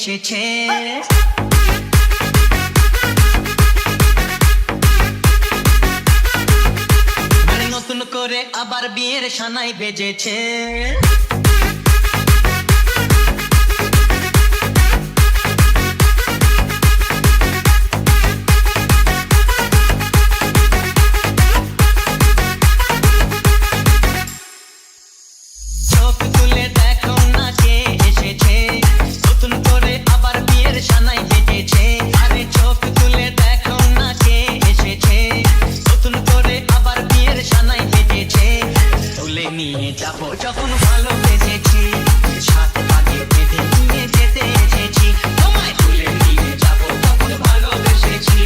এসেছে। নতুন করে আবার বিয়ের সানাই বেজেছে। চোখ তুলে দেখো না কে এসেছে, নতুন করে আবার বিয়ের সানাই বেজেছে। আরে চোখ তুলে দেখো না কে এসেছে, নতুন করে আবার বিয়ের সানাই বেজেছে। তুলে নিয়ে যাবো যখন ভালোবেসেছি, সাত পাকে বেঁধে নিয়ে যেতে এসেছি। তোমায় তুলে নিয়ে যাবো যখন ভালোবেসেছি,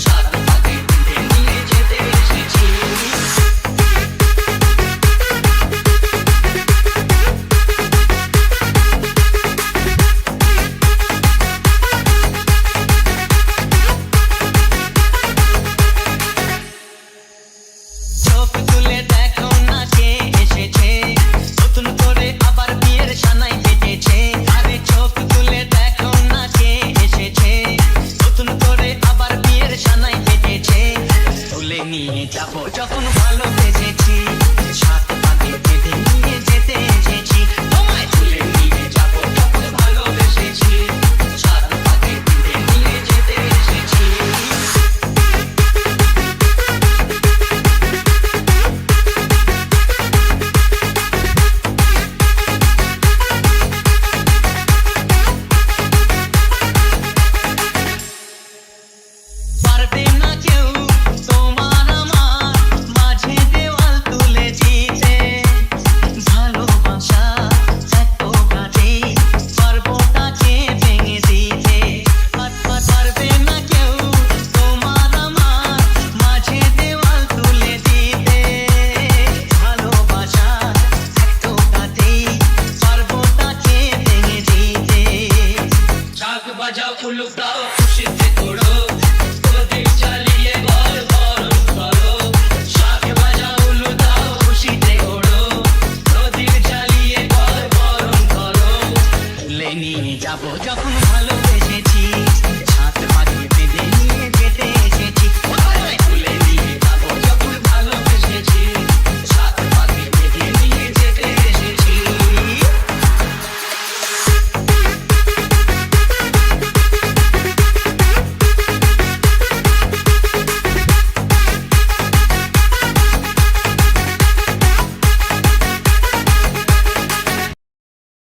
সাত পাকে বেঁধে নিয়ে যেতে এসেছি। চোখ তুলে দেখো না কে এসেছে, নতুন করে আবার বিয়ের সানাই বেজেছে। আরে চোখ তুলে দেখো না কে এসেছে, নতুন করে আবার বিয়ের সানাই বেজেছে। তুলে নিয়ে যাবো যখন ভালোবেসেছি, সাত পাকে বেঁধে নিয়ে যেতে এসেছি। তোমায় তুলে নিয়ে যাবো যখন ভালোবেসেছি, সাত পাকে বেঁধে নিয়ে যেতে এসেছি। পারবে না কেউ তোমার আমার মাঝে দেওয়াল তুলে দিতে, ভালোবাসা এত কাজে পারবো তাকে ভেঙে দিতে। পারবে না কেউ তোমার আমার মাঝে দেওয়াল তুলে দিতে, ভালোবাসা এত কাজে পারবো তাকে ভেঙে দিতে। শাক বাজাও উলুক দাও খুশিতে ওড়ো, প্রদীপ জ্বালিয়ে বল বরণ করো। শাক বাজাও উলুক দাও খুশিতে ওড়ো, প্রদীপ জ্বালিয়ে বল বরণ করো। তুলে নিয়ে যাবো যখন ভালো